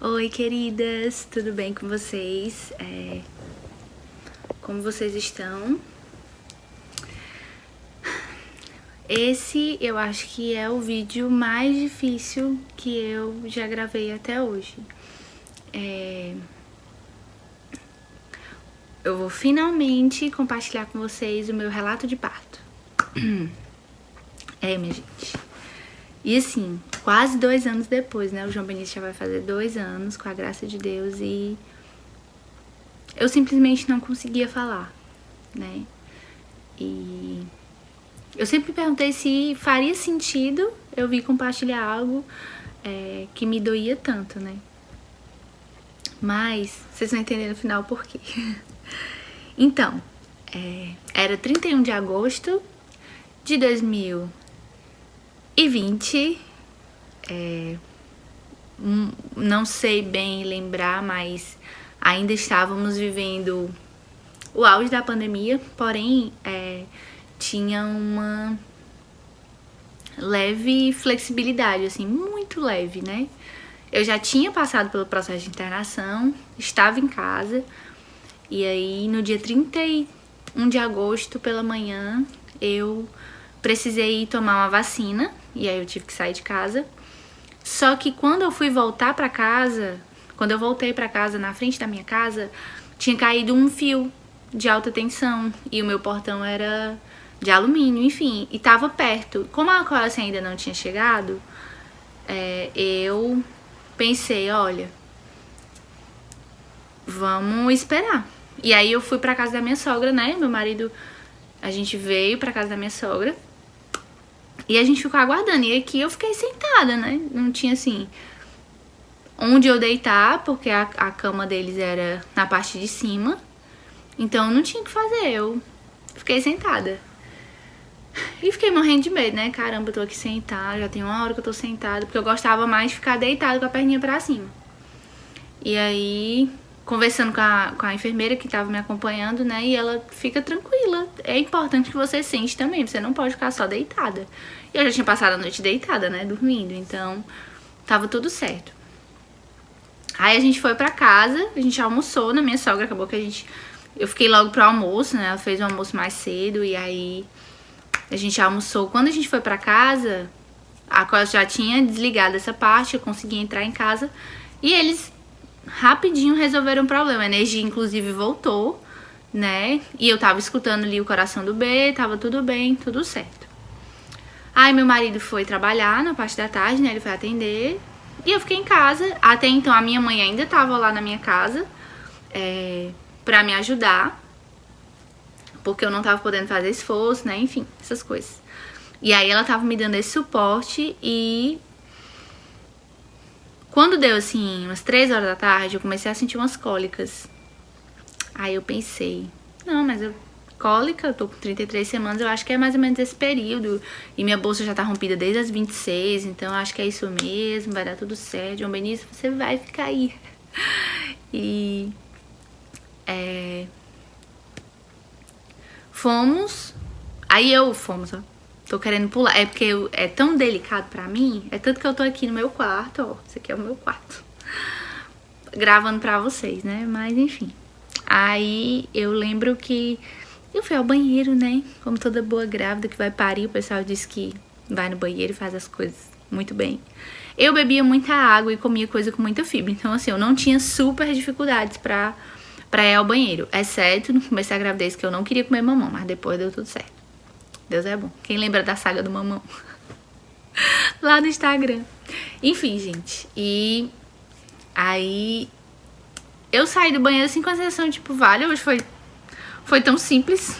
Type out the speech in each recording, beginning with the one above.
Oi, queridas, tudo bem com vocês? Como vocês estão? Esse eu acho que é o vídeo mais difícil que eu já gravei até hoje. Eu vou finalmente compartilhar com vocês o meu relato de parto. Minha gente. E assim, quase 2 anos depois, né? O João Benício já vai fazer 2 anos, com a graça de Deus, e eu simplesmente não conseguia falar, né? E eu sempre me perguntei se faria sentido eu vir compartilhar algo que me doía tanto, né? Mas vocês vão entender no final por quê. Então, era 31 de agosto de 2020. Não sei bem lembrar, mas ainda estávamos vivendo o auge da pandemia, porém tinha uma leve flexibilidade, assim, muito leve, né? Eu já tinha passado pelo processo de internação, estava em casa, e aí no dia 31 de agosto pela manhã eu precisei tomar uma vacina, e aí eu tive que sair de casa. Só que quando eu fui voltar pra casa, quando eu voltei pra casa, na frente da minha casa, tinha caído um fio de alta tensão e o meu portão era de alumínio, enfim, e tava perto. Como a Coelce ainda não tinha chegado, eu pensei, olha, vamos esperar. E aí eu fui pra casa da minha sogra, né? Meu marido, a gente veio pra casa da minha sogra e a gente ficou aguardando. E aqui eu fiquei sentada, né? Não tinha assim onde eu deitar, porque a cama deles era na parte de cima. Então não tinha o que fazer, eu fiquei sentada. E fiquei morrendo de medo, né? Caramba, eu tô aqui sentada, já tem 1 hora que eu tô sentada, porque eu gostava mais de ficar deitada com a perninha pra cima. E aí, conversando com a enfermeira que tava me acompanhando, né? E ela fica tranquila. É importante que você sente também, você não pode ficar só deitada. E eu já tinha passado a noite deitada, né? Dormindo, então tava tudo certo. Aí a gente foi pra casa, a gente almoçou na minha sogra, acabou que eu fiquei logo pro almoço, né? Ela fez o almoço mais cedo e aí a gente almoçou. Quando a gente foi pra casa, a Coelce já tinha desligado essa parte, eu consegui entrar em casa e eles rapidinho resolveram o problema. A energia, inclusive, voltou, né? E eu tava escutando ali o coração do bebê, tava tudo bem, tudo certo. Aí meu marido foi trabalhar na parte da tarde, né? Ele foi atender. E eu fiquei em casa. Até então a minha mãe ainda tava lá na minha casa pra me ajudar, porque eu não tava podendo fazer esforço, né? Enfim, essas coisas. E aí ela tava me dando esse suporte e quando deu assim, umas 3 horas da tarde, eu comecei a sentir umas cólicas. Aí eu pensei, não, mas cólica, eu tô com 33 semanas, eu acho que é mais ou menos esse período. E minha bolsa já tá rompida desde as 26, então eu acho que é isso mesmo, vai dar tudo certo. João Benício, você vai ficar aí. E fomos, ó. Tô querendo pular, é porque é tão delicado pra mim, é tanto que eu tô aqui no meu quarto, ó, esse aqui é o meu quarto, gravando pra vocês, né, mas enfim. Aí eu lembro que eu fui ao banheiro, né, como toda boa grávida que vai parir, o pessoal diz que vai no banheiro e faz as coisas muito bem. Eu bebia muita água e comia coisa com muita fibra, então assim, eu não tinha super dificuldades pra ir ao banheiro, exceto no começo da gravidez que eu não queria comer mamão, mas depois deu tudo certo. Deus é bom. Quem lembra da saga do mamão? Lá no Instagram. Enfim, gente. E aí eu saí do banheiro assim com a sensação de tipo, vale, hoje foi tão simples.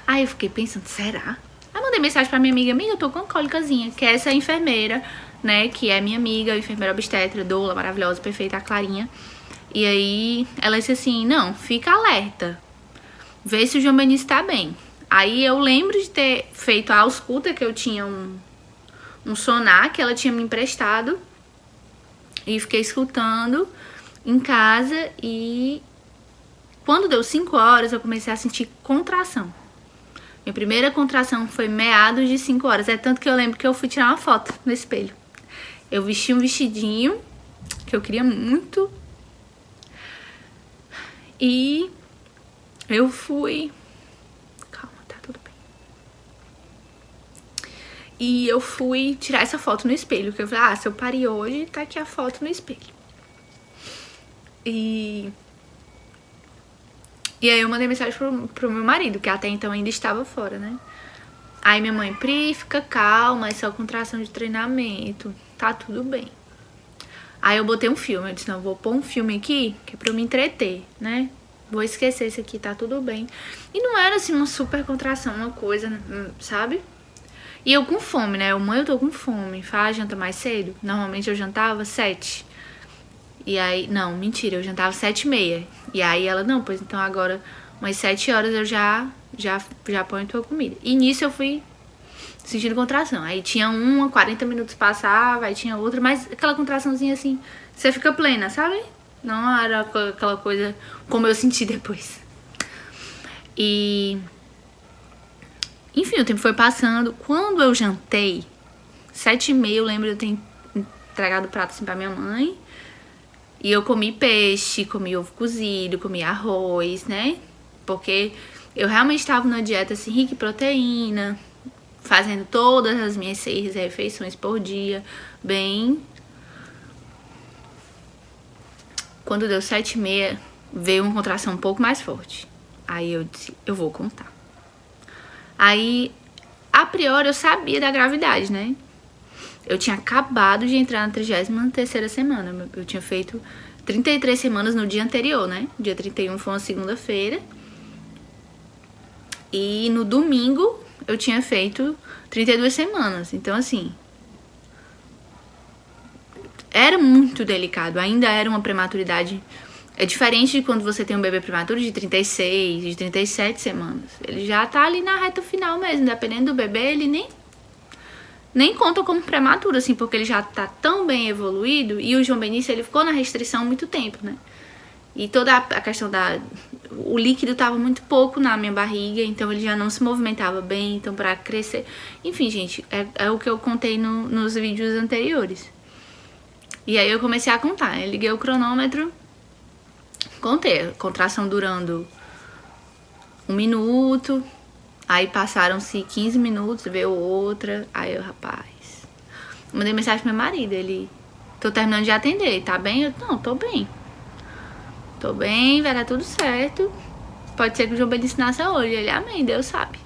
Aí eu fiquei pensando, será? Aí mandei mensagem pra minha amiga, eu tô com uma cólicazinha, que é essa enfermeira, né, que é minha amiga, enfermeira obstetra, doula, maravilhosa, perfeita, a Clarinha. E aí ela disse assim, não, fica alerta, vê se o João Benício tá bem. Aí eu lembro de ter feito a ausculta, que eu tinha um sonar que ela tinha me emprestado. E fiquei escutando em casa e quando deu 5 horas eu comecei a sentir contração. Minha primeira contração foi meados de 5 horas. É tanto que eu lembro que eu fui tirar uma foto no espelho. Eu vesti um vestidinho que eu queria muito. E eu fui... Calma, tá tudo bem. E eu fui tirar essa foto no espelho, que eu falei, se eu parei hoje, tá aqui a foto no espelho. E aí eu mandei mensagem pro meu marido, que até então ainda estava fora, né? Aí minha mãe, Pri, fica calma, é só contração de treinamento, tá tudo bem. Aí eu botei um filme, eu disse, não, vou pôr um filme aqui, que é pra eu me entreter, né? Vou esquecer isso aqui, tá tudo bem. E não era assim uma super contração, uma coisa, sabe? E eu com fome, né? Mãe, eu tô com fome. Fala, janta mais cedo? Normalmente eu jantava 7. E aí, não, mentira, eu jantava 7h30. E aí ela, não, pois então agora umas 7 horas eu já ponho tua comida. E nisso eu fui sentindo contração. Aí tinha 40 minutos passava, aí tinha outra, mas aquela contraçãozinha assim, você fica plena, sabe? Não era aquela coisa como eu senti depois. E... enfim, o tempo foi passando. Quando eu jantei, 7h30, eu lembro de eu ter entregado o prato assim pra minha mãe. E eu comi peixe, comi ovo cozido, comi arroz, né? Porque eu realmente estava numa dieta assim, rica em proteína, fazendo todas as minhas 6 refeições por dia, bem. Quando deu 7h30, veio uma contração um pouco mais forte. Aí eu disse, eu vou contar. Aí, a priori, eu sabia da gravidade, né? Eu tinha acabado de entrar na 33ª semana. Eu tinha feito 33 semanas no dia anterior, né? Dia 31 foi uma segunda-feira. E no domingo eu tinha feito 32 semanas. Então, assim, era muito delicado. Ainda era uma prematuridade. É diferente de quando você tem um bebê prematuro de 36, de 37 semanas. Ele já tá ali na reta final mesmo. Dependendo do bebê, ele nem conta como prematuro, assim, porque ele já tá tão bem evoluído. E o João Benício, ele ficou na restrição há muito tempo, né? E toda a questão o líquido tava muito pouco na minha barriga, então ele já não se movimentava bem, então pra crescer... Enfim, gente, é o que eu contei nos vídeos anteriores. E aí eu comecei a contar, eu liguei o cronômetro, contei, a contração durando 1 minuto... Aí passaram-se 15 minutos, veio outra. Aí eu, rapaz... mandei mensagem pro meu marido, ele... tô terminando de atender, tá bem? Eu, não, tô bem. Tô bem, vai dar tudo certo. Pode ser que o João Benício nasça hoje. Ele, amém, Deus sabe.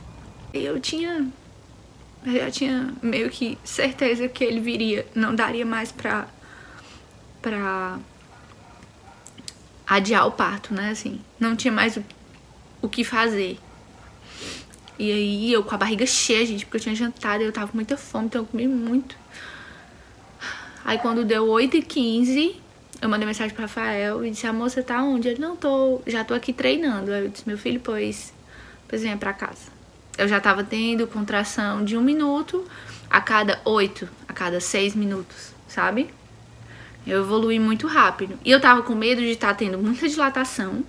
E eu já tinha meio que certeza que ele viria. Não daria mais pra adiar o parto, né, assim. Não tinha mais o que fazer. E aí eu com a barriga cheia, gente, porque eu tinha jantado e eu tava com muita fome, então eu comi muito. Aí quando deu 8h15, eu mandei mensagem pro Rafael e disse, amor, você tá onde? Ele, não, já tô aqui treinando. Aí eu disse, meu filho, pois venha pra casa. Eu já tava tendo contração de 1 minuto a cada 8, a cada 6 minutos, sabe? Eu evoluí muito rápido. E eu tava com medo de estar tendo muita dilatação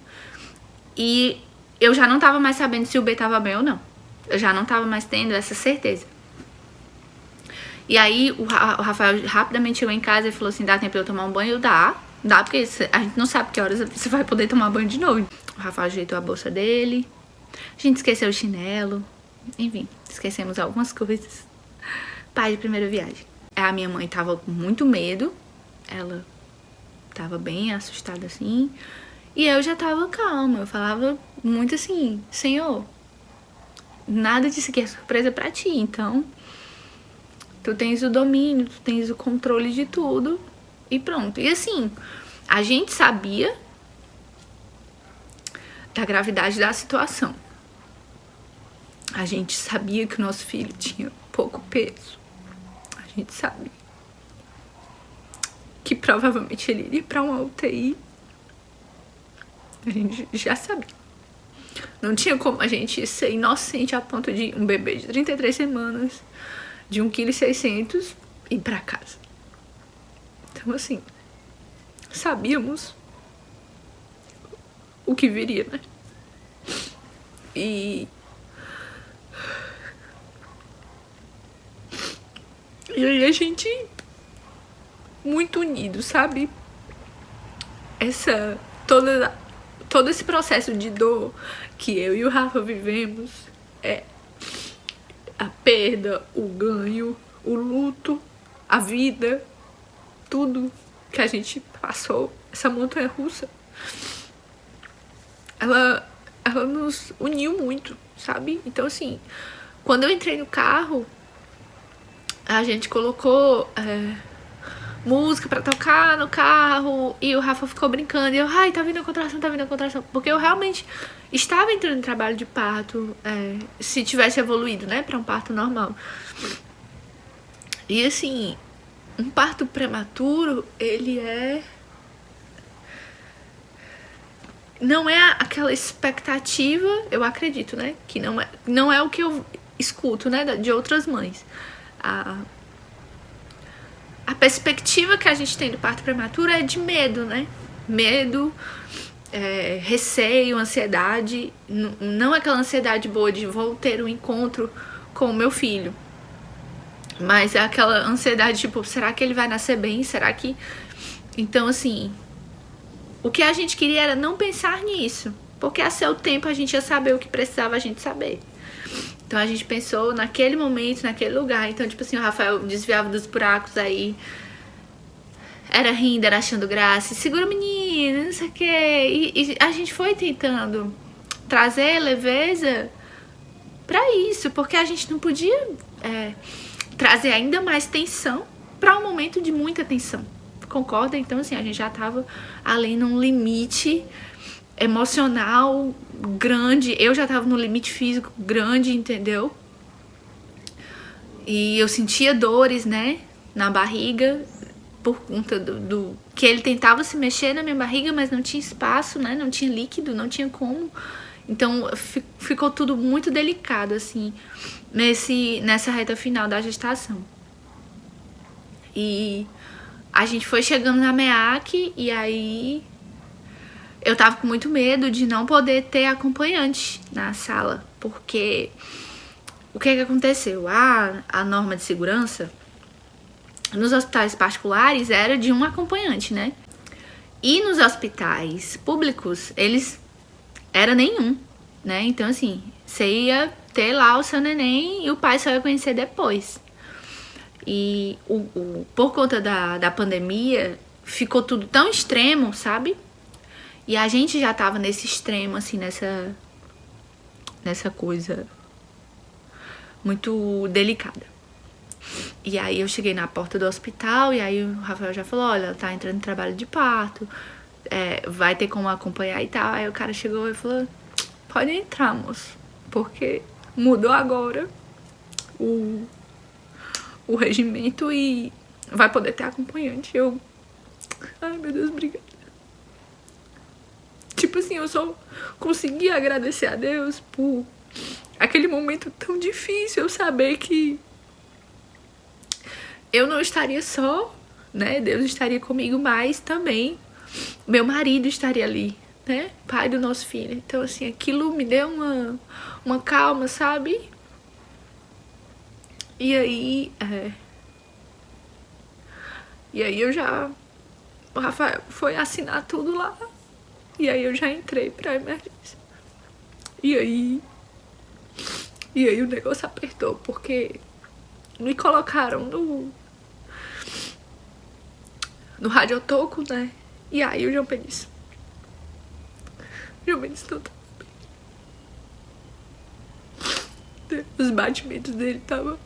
e eu já não tava mais sabendo se o B tava bem ou não. Eu já não tava mais tendo essa certeza. E aí o Rafael rapidamente chegou em casa e falou assim, dá tempo de eu tomar um banho? Dá, porque a gente não sabe que horas você vai poder tomar banho de novo. O Rafael ajeitou a bolsa dele, a gente esqueceu o chinelo, enfim, esquecemos algumas coisas. Pai de primeira viagem. A minha mãe tava com muito medo, ela tava bem assustada assim, e eu já tava calma, eu falava muito assim, Senhor, nada disso aqui é surpresa pra ti, então tu tens o domínio, tu tens o controle de tudo e pronto. E assim, a gente sabia da gravidade da situação. A gente sabia que o nosso filho tinha pouco peso. A gente sabia que provavelmente ele iria pra uma UTI. A gente já sabia. Não tinha como a gente ser inocente a ponto de um bebê de 33 semanas, de 1,6 kg, ir pra casa. Então, assim, sabíamos o que viria, né? E aí a gente muito unidos, sabe? Todo esse processo de dor que eu e o Rafa vivemos, a perda, o ganho, o luto, a vida, tudo que a gente passou, essa montanha russa, ela nos uniu muito, sabe? Então, assim, quando eu entrei no carro, a gente colocou música pra tocar no carro e o Rafa ficou brincando. E eu, ai, tá vindo a contração, tá vindo a contração. Porque eu realmente estava entrando em trabalho de parto, se tivesse evoluído, né, pra um parto normal. E assim, um parto prematuro, ele não é aquela expectativa, eu acredito, né, que não é o que eu escuto, né, de outras mães. A perspectiva que a gente tem do parto prematuro é de medo, né? Medo, receio, ansiedade. Não aquela ansiedade boa de vou ter um encontro com o meu filho. Mas é aquela ansiedade tipo, será que ele vai nascer bem? Será que... Então, assim, o que a gente queria era não pensar nisso. Porque a seu tempo a gente ia saber o que precisava a gente saber. Então a gente pensou naquele momento, naquele lugar. Então, tipo assim, o Rafael desviava dos buracos aí. Era rindo, era achando graça. Segura o menino, não sei o quê. E a gente foi tentando trazer leveza pra isso. Porque a gente não podia trazer ainda mais tensão pra um momento de muita tensão. Concorda? Então, assim, a gente já tava além num limite emocional grande. Eu já tava no limite físico grande, entendeu? E eu sentia dores, né, na barriga, por conta do que ele tentava se mexer na minha barriga, mas não tinha espaço, né, não tinha líquido, não tinha como. Então ficou tudo muito delicado, assim, nessa reta final da gestação. E a gente foi chegando na MEAC e aí eu tava com muito medo de não poder ter acompanhante na sala, porque o que aconteceu? A norma de segurança nos hospitais particulares era de um acompanhante, né? E nos hospitais públicos, eles era nenhum, né? Então, assim, você ia ter lá o seu neném e o pai só ia conhecer depois. E por conta da pandemia, ficou tudo tão extremo, sabe? E a gente já tava nesse extremo, assim, nessa coisa muito delicada. E aí eu cheguei na porta do hospital e aí o Rafael já falou, olha, ela tá entrando em trabalho de parto, vai ter como acompanhar e tal. Aí o cara chegou e falou, pode entrar, moço, porque mudou agora o regimento e vai poder ter acompanhante. Eu, ai meu Deus, obrigada. Tipo assim, eu só consegui agradecer a Deus por aquele momento tão difícil, eu saber que eu não estaria só, né? Deus estaria comigo, mas também meu marido estaria ali, né? Pai do nosso filho. Então, assim, aquilo me deu uma calma, sabe? E aí, o Rafael foi assinar tudo lá. E aí eu já entrei pra emergência. E aí o negócio apertou, porque me colocaram no radiotoco, né? E aí o João Benício não tá bem. Os batimentos dele tava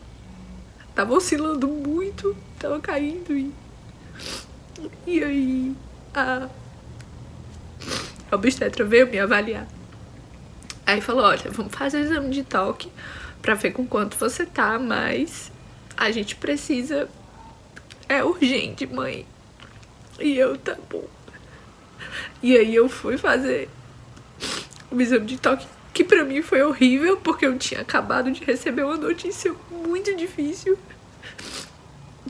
oscilando muito, tava caindo e aí a obstetra veio me avaliar. Aí falou, olha, vamos fazer o exame de toque pra ver com quanto você tá, mas a gente precisa, é urgente, mãe. E eu, tá bom. E aí eu fui fazer o exame de toque, que pra mim foi horrível, porque eu tinha acabado de receber uma notícia muito difícil,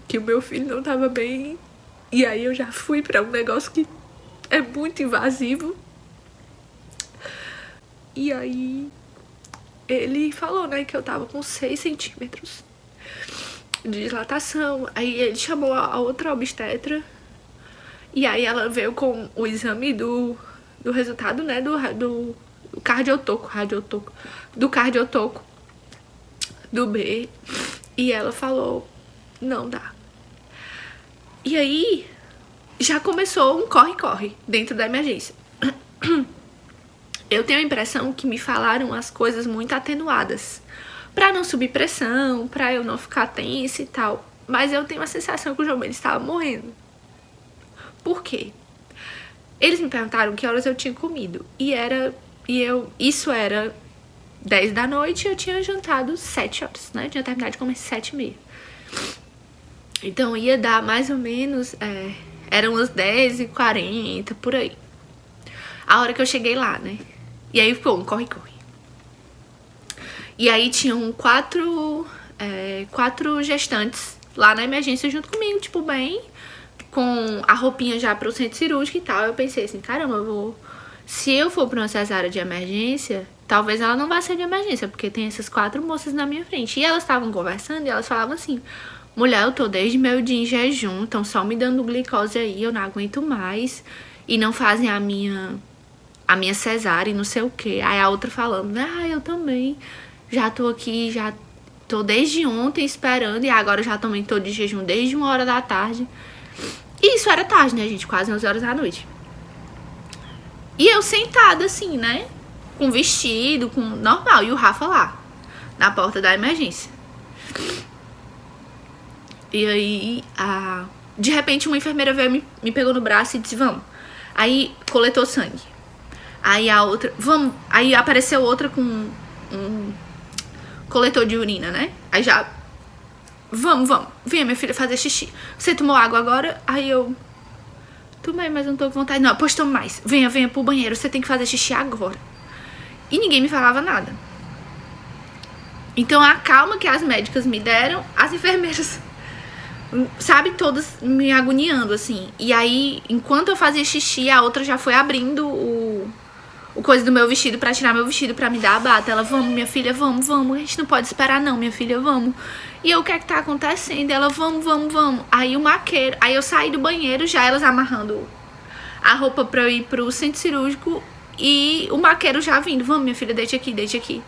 que o meu filho não tava bem. E aí eu já fui pra um negócio que é muito invasivo. E aí ele falou, né, que eu tava com 6 centímetros. de dilatação. Aí ele chamou a outra obstetra. E aí ela veio com o exame do resultado, né, do cardiotoco, do cardiotoco do B. E ela falou, não dá. E aí já começou um corre-corre dentro da emergência. Eu tenho a impressão que me falaram as coisas muito atenuadas, pra não subir pressão, pra eu não ficar tensa e tal. Mas eu tenho a sensação que o João Mendes estava morrendo. Por quê? Eles me perguntaram que horas eu tinha comido. Isso era 10 da noite e eu tinha jantado 7 horas, né? Eu tinha terminado de comer 7h30. Então ia dar mais ou menos, eram umas 10h40, por aí. A hora que eu cheguei lá, né? E aí ficou um corre-corre. E aí tinham quatro gestantes lá na emergência junto comigo, tipo, bem, com a roupinha já pro centro cirúrgico e tal. Eu pensei assim, caramba, se eu for pra uma cesárea de emergência, talvez ela não vá ser de emergência, porque tem essas 4 moças na minha frente. E elas estavam conversando e elas falavam assim, mulher, eu tô desde meio dia em jejum, estão só me dando glicose aí, eu não aguento mais. E não fazem a minha cesárea e não sei o que. Aí a outra falando, eu também já tô aqui, já tô desde ontem esperando e agora eu já também tô de jejum desde 1h da tarde. E isso era tarde, né, gente? Quase 11 horas da noite. E eu sentada assim, né? Com vestido, com normal. E o Rafa lá, na porta da emergência. E aí, de repente, uma enfermeira veio, me pegou no braço e disse, vamos. Aí, coletou sangue. Aí a outra, vamos. Aí apareceu outra com um coletor de urina, né? Aí já, vamos. Venha, minha filha, fazer xixi. Você tomou água agora? Aí eu, tomei, mas não tô com vontade. Não, pois tome mais. Venha pro banheiro, você tem que fazer xixi agora. E ninguém me falava nada. Então a calma que as médicas me deram, as enfermeiras, sabe, todas me agoniando, assim. E aí, enquanto eu fazia xixi, a outra já foi abrindo o coisa do meu vestido pra tirar meu vestido pra me dar a bata. Ela, vamos, minha filha, vamos. A gente não pode esperar não, minha filha, vamos. E eu, o que é que tá acontecendo? Ela, vamos. Aí o maqueiro, aí eu saí do banheiro, já elas amarrando a roupa pra eu ir pro centro cirúrgico. E o maqueiro já vindo, vamos, minha filha, deite aqui.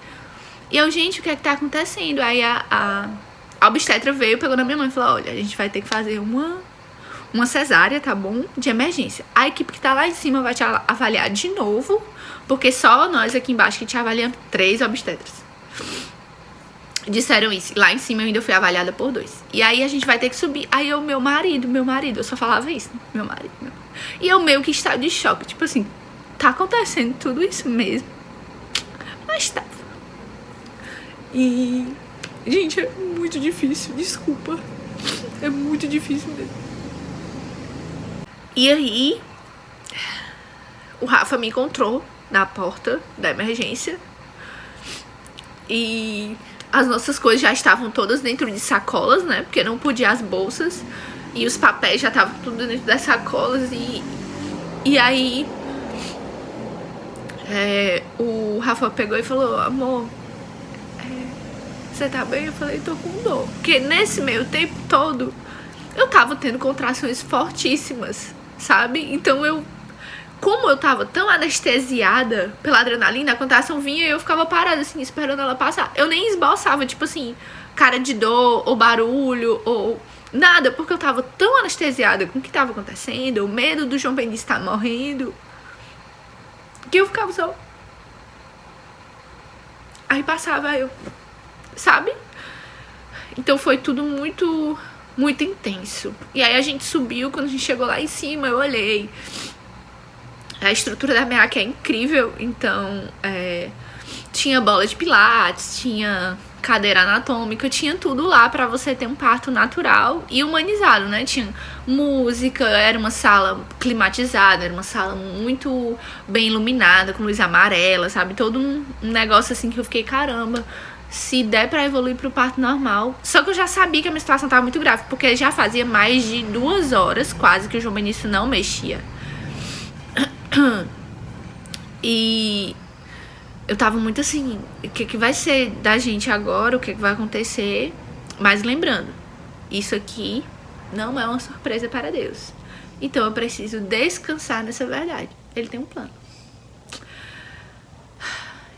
E eu, gente, o que é que tá acontecendo? Aí a obstetra veio, pegou na minha mãe e falou, olha, a gente vai ter que fazer uma cesárea, tá bom? De emergência. A equipe que tá lá em cima vai te avaliar de novo, porque só nós aqui embaixo que te avaliamos 3 obstetras. Disseram isso. Lá em cima eu ainda fui avaliada por 2. E aí a gente vai ter que subir. Aí eu, meu marido, eu só falava isso, né? Meu marido. E eu meio que estava de choque, tipo assim, tá acontecendo tudo isso mesmo? Mas tá. E, gente, é muito difícil, desculpa. É muito difícil mesmo. E aí, o Rafa me encontrou na porta da emergência. E as nossas coisas já estavam todas dentro de sacolas, né? Porque não podia as bolsas. E os papéis já estavam tudo dentro das sacolas. E aí, o Rafa pegou e falou, amor, você tá bem? Eu falei, tô com dor. Porque nesse meio tempo todo, eu tava tendo contrações fortíssimas, sabe? Então como eu tava tão anestesiada pela adrenalina, a contração vinha e eu ficava parada, assim, esperando ela passar. Eu nem esboçava, tipo assim, cara de dor, ou barulho, ou nada, porque eu tava tão anestesiada com o que tava acontecendo, o medo do João Benício estar morrendo, que eu ficava só... Aí passava eu, sabe? Então foi tudo muito, muito intenso. E aí a gente subiu, quando a gente chegou lá em cima, eu olhei. A estrutura da MEAC é incrível, então tinha bola de pilates, tinha cadeira anatômica, tinha tudo lá pra você ter um parto natural e humanizado, né? Tinha música, era uma sala climatizada, era uma sala muito bem iluminada, com luz amarela, sabe? Todo um negócio assim que eu fiquei, caramba, se der pra evoluir pro parto normal. Só que eu já sabia que a minha situação tava muito grave, porque já fazia mais de 2 horas quase que o João Benício não mexia. E eu tava muito assim, o que vai ser da gente agora, o que vai acontecer. Mas lembrando, isso aqui não é uma surpresa para Deus. Então eu preciso descansar nessa verdade. Ele tem um plano.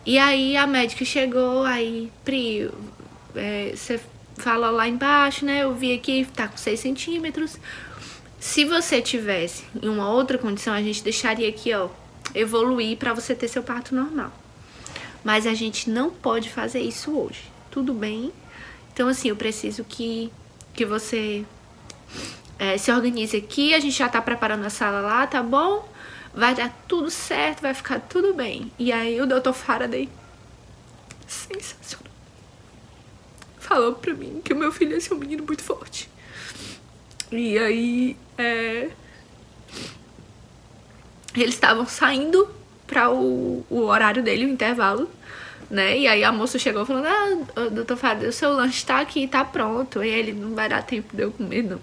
E aí a médica chegou, aí, Pri, você falou lá embaixo, né? Eu vi aqui, tá com 6 centímetros. Se você tivesse em uma outra condição, a gente deixaria aqui, ó, evoluir pra você ter seu parto normal. Mas a gente não pode fazer isso hoje. Tudo bem? Então, assim, eu preciso que você se organize aqui. A gente já tá preparando a sala lá, tá bom? Vai dar tudo certo, vai ficar tudo bem. E aí o Dr. Faraday, sensacional, falou pra mim que o meu filho ia ser um menino muito forte. E aí eles estavam saindo pra o horário dele, o intervalo, né? E aí a moça chegou falando, Dr. Faraday, o seu lanche tá aqui, tá pronto. E ele, não vai dar tempo de eu comer, não.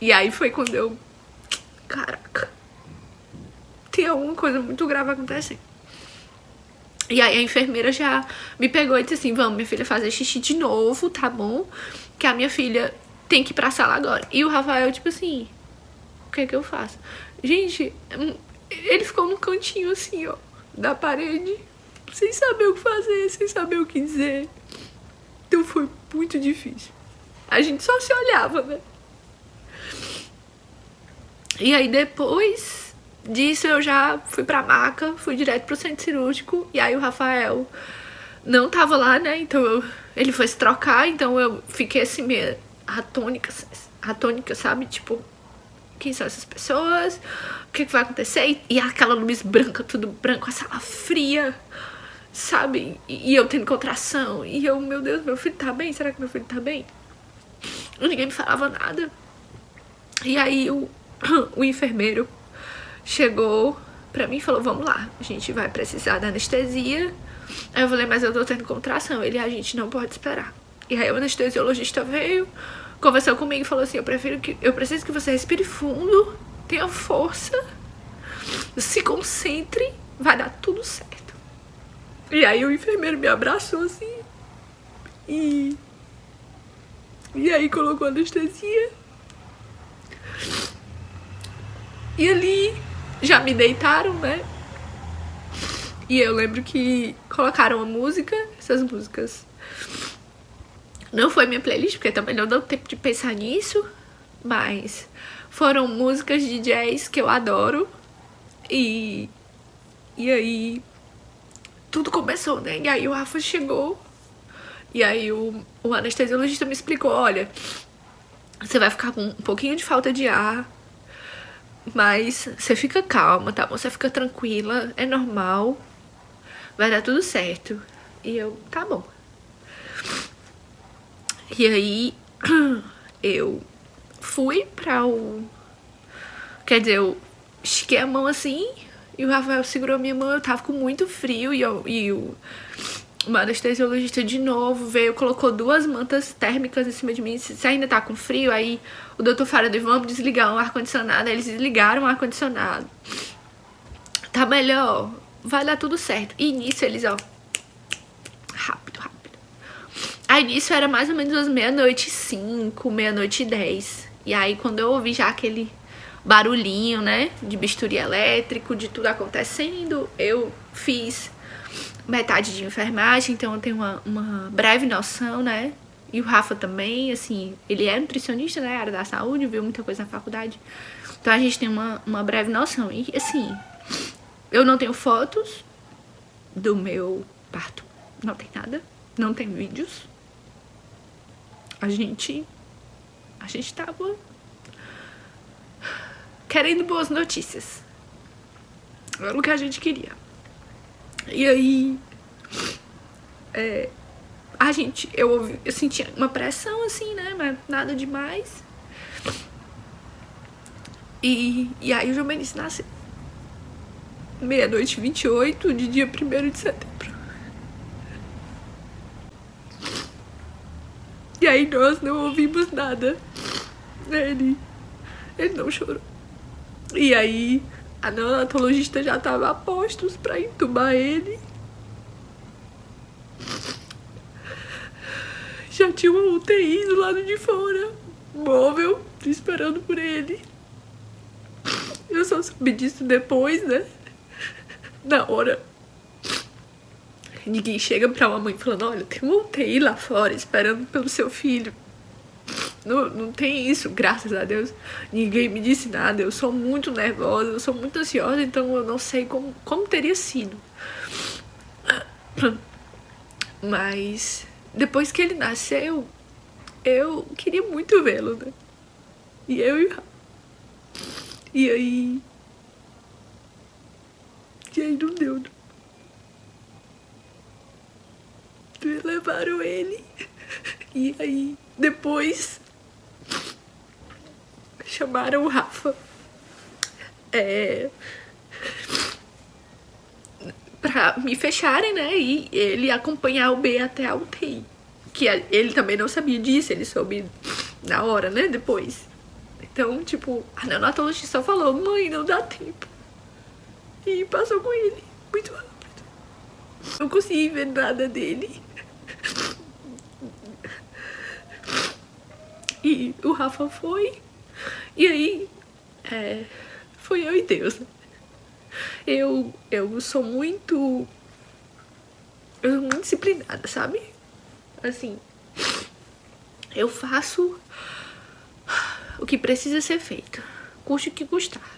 E aí foi quando eu, caraca, tem alguma coisa muito grave acontecendo. E aí a enfermeira já me pegou e disse assim, vamos, minha filha, fazer xixi de novo, tá bom? Que a minha filha tem que ir pra sala agora. E o Rafael, tipo assim, o que é que eu faço? Gente, ele ficou num cantinho assim, ó, da parede, sem saber o que fazer, sem saber o que dizer. Então foi muito difícil. A gente só se olhava, né? E aí depois disso eu já fui pra maca, fui direto pro centro cirúrgico. E aí o Rafael não tava lá, né? Então ele foi se trocar, então eu fiquei assim meio atônica, sabe? Tipo, quem são essas pessoas? O que vai acontecer? E aquela luz branca, tudo branco, a sala fria, sabe? E eu tendo contração. E eu, meu Deus, meu filho tá bem? Será que meu filho tá bem? E ninguém me falava nada. E aí o enfermeiro chegou pra mim e falou, vamos lá, a gente vai precisar da anestesia. Aí eu falei, mas eu tô tendo contração. Ele, a gente não pode esperar. E aí o anestesiologista veio, conversou comigo e falou assim, eu preciso que você respire fundo, tenha força, se concentre, vai dar tudo certo. E aí o enfermeiro me abraçou assim e aí colocou anestesia. E ali já me deitaram, né? E eu lembro que colocaram uma música, essas músicas não foi minha playlist, porque também não deu tempo de pensar nisso, mas foram músicas de jazz que eu adoro. E aí tudo começou, né? E aí o Rafa chegou, e aí o anestesiologista me explicou, olha, você vai ficar com um pouquinho de falta de ar, mas você fica calma, tá bom? Você fica tranquila, é normal, vai dar tudo certo. E eu, tá bom. E aí eu fui pra quer dizer, eu estiquei a mão assim, e o Rafael segurou minha mão, eu tava com muito frio, e o anestesiologista de novo veio, colocou 2 mantas térmicas em cima de mim. Se ainda tá com frio, aí o Dr. Faraday, vamos desligar o ar-condicionado. Aí eles desligaram o ar-condicionado. Tá melhor, vai dar tudo certo. E nisso eles, ó, rápido. Aí nisso era mais ou menos umas 00:05, 00:10. E aí quando eu ouvi já aquele barulhinho, né, de bisturi elétrico, de tudo acontecendo, eu fiz metade de enfermagem, então eu tenho uma breve noção, né? E o Rafa também, assim, ele é nutricionista, né? Área da saúde, viu muita coisa na faculdade. Então a gente tem uma breve noção. E, assim, eu não tenho fotos do meu parto. Não tem nada. Não tem vídeos. A gente tava querendo boas notícias. Era o que a gente queria. E aí, eu sentia uma pressão assim, né, mas nada demais. E aí o João Benício nasceu 00:28, de dia 1º de setembro. E aí nós não ouvimos nada. Ele não chorou. E aí a neonatologista já tava a postos pra entubar ele. já tinha uma UTI do lado de fora, móvel, esperando por ele. Eu só soube disso depois, né? Na hora. Ninguém chega pra uma mãe falando, olha, tem uma UTI lá fora esperando pelo seu filho. Não tem isso, graças a Deus. Ninguém me disse nada. Eu sou muito nervosa, eu sou muito ansiosa, então eu não sei como teria sido. Mas depois que ele nasceu, eu queria muito vê-lo, né? E aí não deu, né? Levaram ele. E aí depois chamaram o Rafa pra me fecharem, né? E ele acompanhar o B até a UTI. Que ele também não sabia disso, ele soube na hora, né? Depois. Então, tipo, a neonatologista só falou, mãe, não dá tempo. E passou com ele muito rápido. Não consegui ver nada dele. E o Rafa foi. E aí, foi eu e Deus. Eu sou muito disciplinada, sabe? Assim, eu faço o que precisa ser feito, custe o que custar.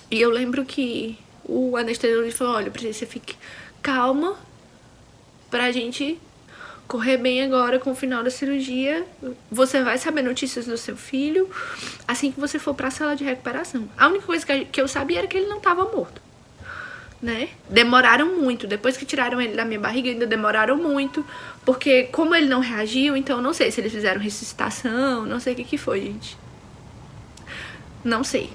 E eu lembro que o anestesiologista falou, olha, precisa que você fique calma pra gente correr bem agora com o final da cirurgia. Você vai saber notícias do seu filho assim que você for pra sala de recuperação. A única coisa que eu sabia era que ele não tava morto, né? Demoraram muito. Depois que tiraram ele da minha barriga, ainda demoraram muito. Porque como ele não reagiu, então não sei se eles fizeram ressuscitação, não sei o que foi, gente. Não sei.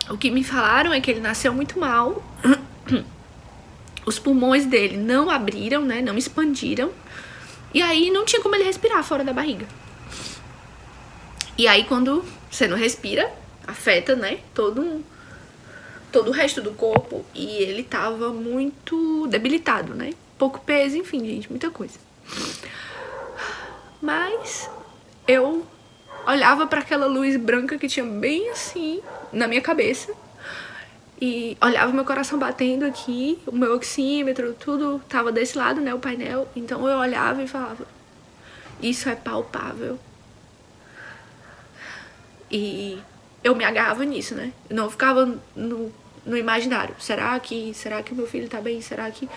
O que me falaram é que ele nasceu muito mal. Os pulmões dele não abriram, né? Não expandiram. E aí não tinha como ele respirar fora da barriga. E aí quando você não respira, afeta, né? Todo o resto do corpo. E ele tava muito debilitado, né? Pouco peso, enfim, gente, muita coisa. Mas eu olhava pra aquela luz branca que tinha bem assim na minha cabeça. E olhava meu coração batendo aqui, o meu oxímetro, tudo tava desse lado, né, o painel. Então eu olhava e falava, isso é palpável. E eu me agarrava nisso, né? Eu não ficava no imaginário. Será que meu filho tá bem? Será que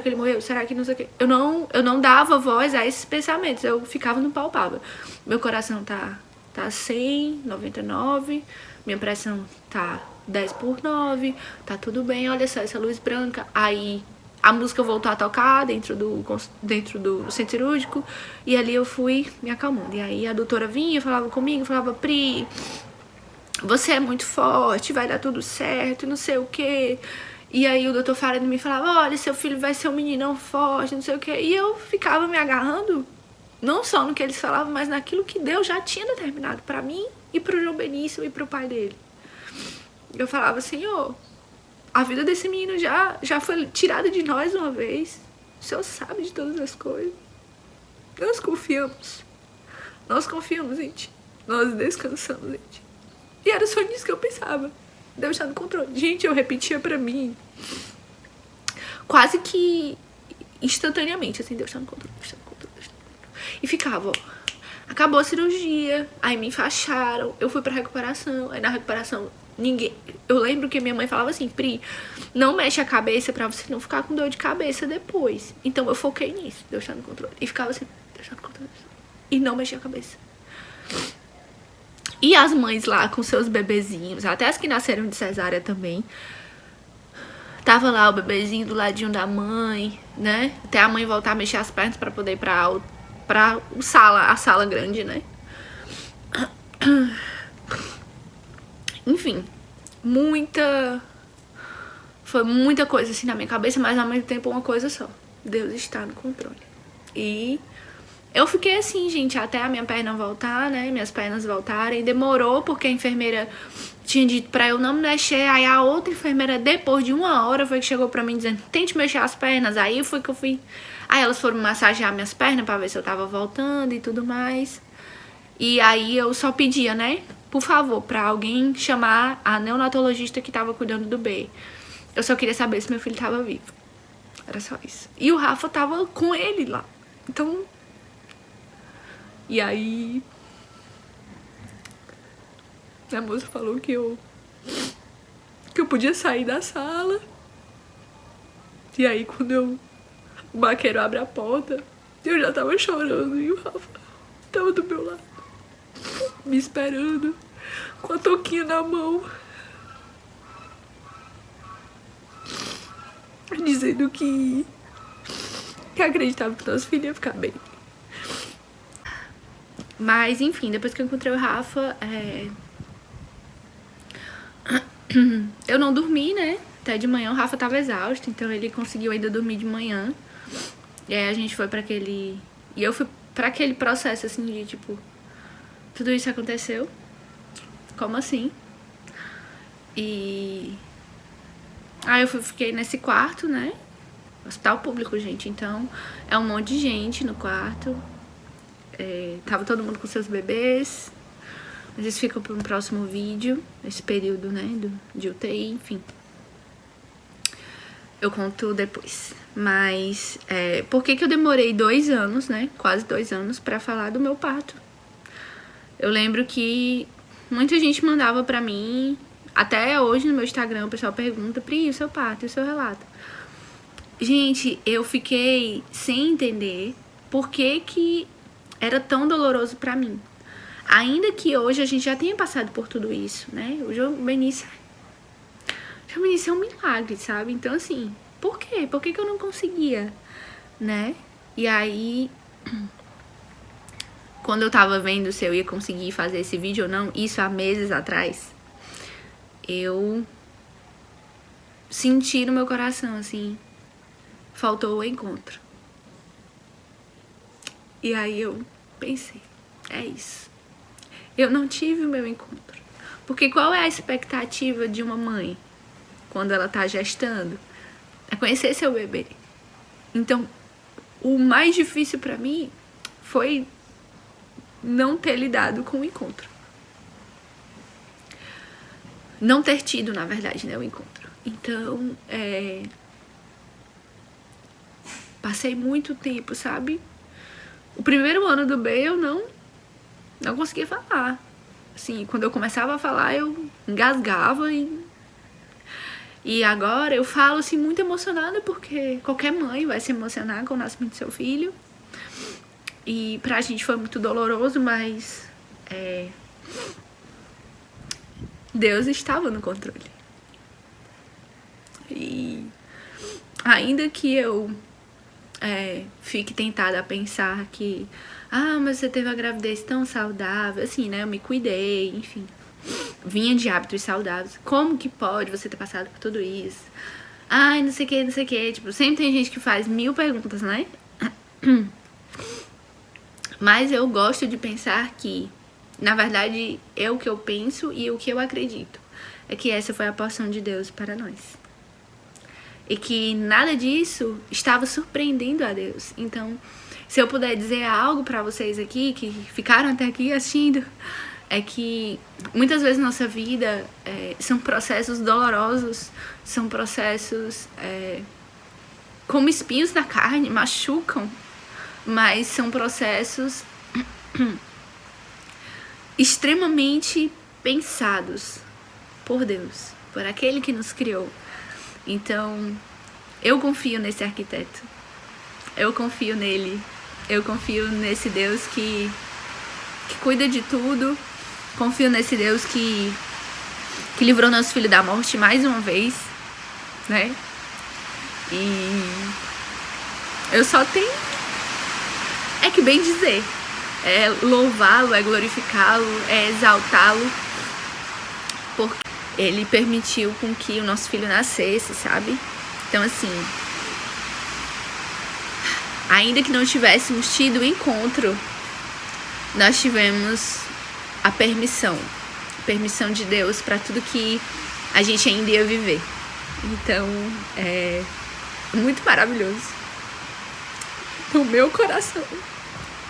ele morreu? Será que não sei o quê? Eu não dava voz a esses pensamentos, eu ficava no palpável. Meu coração tá 100, 99, minha pressão tá 10/9, tá tudo bem, olha só essa luz branca. Aí a música voltou a tocar dentro do centro cirúrgico e ali eu fui me acalmando. E aí a doutora vinha, falava comigo, falava, Pri, você é muito forte, vai dar tudo certo, não sei o quê. E aí o doutor Faraday me falava, olha, seu filho vai ser um meninão forte, não sei o quê. E eu ficava me agarrando, não só no que eles falavam, mas naquilo que Deus já tinha determinado pra mim e pro João Benício e pro pai dele. Eu falava, Senhor, a vida desse menino já foi tirada de nós uma vez. O Senhor sabe de todas as coisas. Nós confiamos, gente. Nós descansamos, gente. E era só nisso que eu pensava. Deus está no controle. Gente, eu repetia pra mim quase que instantaneamente, assim, Deus está no controle, Deus está no controle, Deus está no controle. E ficava, ó. Acabou a cirurgia, aí me enfaixaram, eu fui pra recuperação, aí na recuperação eu lembro que minha mãe falava assim, Pri, não mexe a cabeça pra você não ficar com dor de cabeça depois. Então eu foquei nisso, Deus está no controle. E ficava assim, Deus está no controle. E não mexia a cabeça. E as mães lá com seus bebezinhos, até as que nasceram de cesárea também, tava lá o bebezinho do ladinho da mãe, né? Até a mãe voltar a mexer as pernas pra poder ir pra a sala grande, né? Enfim, foi muita coisa assim na minha cabeça, mas ao mesmo tempo uma coisa só, Deus está no controle. E eu fiquei assim, gente, até a minha perna voltar, né, minhas pernas voltarem. Demorou porque a enfermeira tinha dito pra eu não mexer. Aí a outra enfermeira, depois de 1 hora, foi que chegou pra mim dizendo, tente mexer as pernas. Aí foi que eu fui Aí elas foram massagear minhas pernas pra ver se eu tava voltando e tudo mais. E aí eu só pedia, né? Por favor, pra alguém chamar a neonatologista que tava cuidando do B. Eu só queria saber se meu filho tava vivo. Era só isso. E o Rafa tava com ele lá. Então... E aí... a moça falou que eu podia sair da sala. E aí quando o maqueiro abre a porta, eu já tava chorando e o Rafa tava do meu lado, me esperando, com a touquinha na mão, dizendo que acreditava que nosso filho ia ficar bem. Mas enfim, depois que eu encontrei o Rafa, eu não dormi, né? Até de manhã o Rafa tava exausto, então ele conseguiu ainda dormir de manhã. E aí a gente foi pra aquele... E eu fui pra aquele processo, assim, de tipo... Tudo isso aconteceu? Como assim? E... Aí eu fiquei nesse quarto, né? Hospital público, gente. Então, é um monte de gente no quarto. Tava todo mundo com seus bebês. Mas isso fica para um próximo vídeo. Esse período, né? De UTI, enfim. Eu conto depois. Mas, por que eu demorei 2 anos, né? Quase 2 anos pra falar do meu parto? Eu lembro que muita gente mandava pra mim, até hoje no meu Instagram, o pessoal pergunta: Pri, o seu parto, e o seu relato? Gente, eu fiquei sem entender por que era tão doloroso pra mim. Ainda que hoje a gente já tenha passado por tudo isso, né? Hoje o Benício é um milagre, sabe? Então, assim, por quê? Por que eu não conseguia, né? E aí, quando eu tava vendo se eu ia conseguir fazer esse vídeo ou não, isso há meses atrás, eu senti no meu coração, assim, faltou o encontro. E aí eu pensei, é isso. Eu não tive o meu encontro. Porque qual é a expectativa de uma mãe quando ela tá gestando? É conhecer seu bebê. Então, o mais difícil pra mim foi não ter lidado com o encontro. Não ter tido, na verdade, né, o encontro. Então, passei muito tempo, sabe? O primeiro ano do B eu não conseguia falar. Assim, quando eu começava a falar, eu engasgava e agora eu falo, assim, muito emocionada, porque qualquer mãe vai se emocionar com o nascimento do seu filho. E pra gente foi muito doloroso, mas Deus estava no controle. E ainda que eu fique tentada a pensar que mas você teve uma gravidez tão saudável, assim, né, eu me cuidei, enfim, vinha de hábitos saudáveis, como que pode você ter passado por tudo isso? Ai, não sei o que, tipo, sempre tem gente que faz 1000 perguntas, né? Mas eu gosto de pensar que, na verdade, é o que eu penso e o que eu acredito, é que essa foi a porção de Deus para nós. E que nada disso estava surpreendendo a Deus. Então, se eu puder dizer algo pra vocês aqui, que ficaram até aqui assistindo, é que muitas vezes nossa vida são processos dolorosos, são processos como espinhos na carne, machucam, mas são processos extremamente pensados por Deus, por aquele que nos criou. Então, eu confio nesse arquiteto, eu confio nele, eu confio nesse Deus que cuida de tudo, confio nesse Deus que livrou nosso filho da morte mais uma vez, né? E eu só tenho que bem dizer, louvá-lo, glorificá-lo, exaltá-lo, porque ele permitiu com que o nosso filho nascesse, sabe? Então, assim, ainda que não tivéssemos tido o encontro, nós tivemos a permissão de Deus para tudo que a gente ainda ia viver. Então, é muito maravilhoso. O meu coração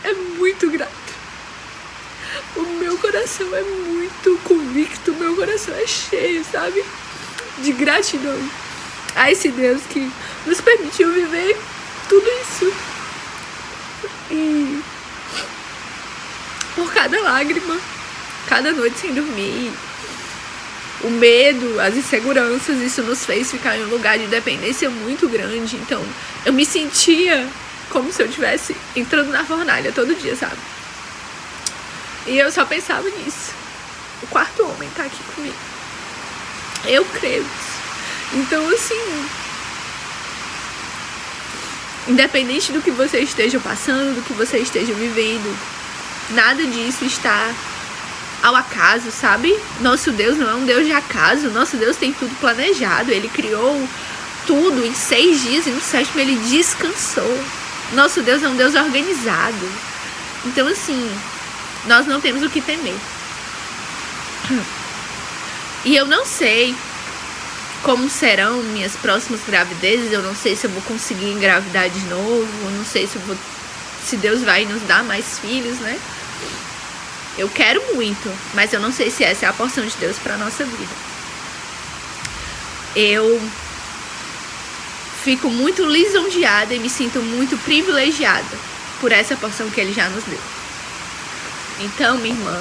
é muito grato. O meu coração é muito convicto. O meu coração é cheio, sabe? De gratidão a esse Deus que nos permitiu viver tudo isso. E por cada lágrima, cada noite sem dormir, o medo, as inseguranças, isso nos fez ficar em um lugar de dependência muito grande. Então, eu me sentia como se eu estivesse entrando na fornalha todo dia, sabe? E eu só pensava nisso. O quarto homem tá aqui comigo. Eu creio nisso. Então, assim, independente do que você esteja passando, do que você esteja vivendo, nada disso está ao acaso, sabe? Nosso Deus não é um Deus de acaso. Nosso Deus tem tudo planejado. Ele criou tudo em 6 dias e no 7º ele descansou. Nosso Deus é um Deus organizado. Então, assim, nós não temos o que temer. E eu não sei como serão minhas próximas gravidezes. Eu não sei se eu vou conseguir engravidar de novo. Eu não sei se Deus vai nos dar mais filhos, né? Eu quero muito, mas eu não sei se essa é a porção de Deus para nossa vida. Eu fico muito lisonjeada e me sinto muito privilegiada por essa porção que Ele já nos deu. Então, minha irmã,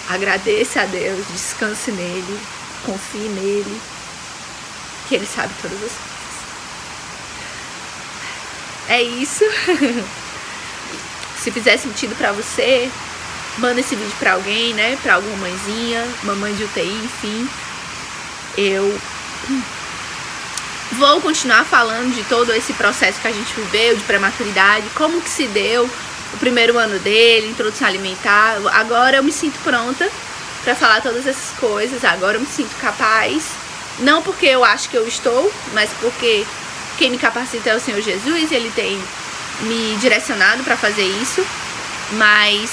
agradeça a Deus, descanse nele, confie nele, que Ele sabe todas as coisas. É isso. Se fizer sentido pra você, manda esse vídeo pra alguém, né? Pra alguma mãezinha, mamãe de UTI, enfim. Eu vou continuar falando de todo esse processo que a gente viveu, de prematuridade, como que se deu o primeiro ano dele, introdução alimentar. Agora eu me sinto pronta pra falar todas essas coisas. Agora eu me sinto capaz. Não porque eu acho que eu estou, mas porque quem me capacita é o Senhor Jesus. Ele tem me direcionado pra fazer isso. Mas,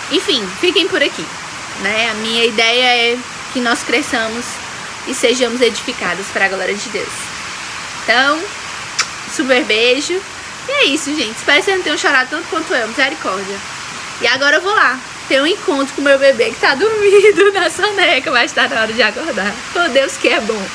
enfim, fiquem por aqui, né? A minha ideia é que nós cresçamos e sejamos edificados para a glória de Deus. Então, super beijo. E é isso, gente. Espero que vocês não tenham chorado tanto quanto eu. Misericórdia. E agora eu vou lá ter um encontro com o meu bebê que tá dormindo na soneca, mas tá na hora de acordar. Oh, Deus que é bom.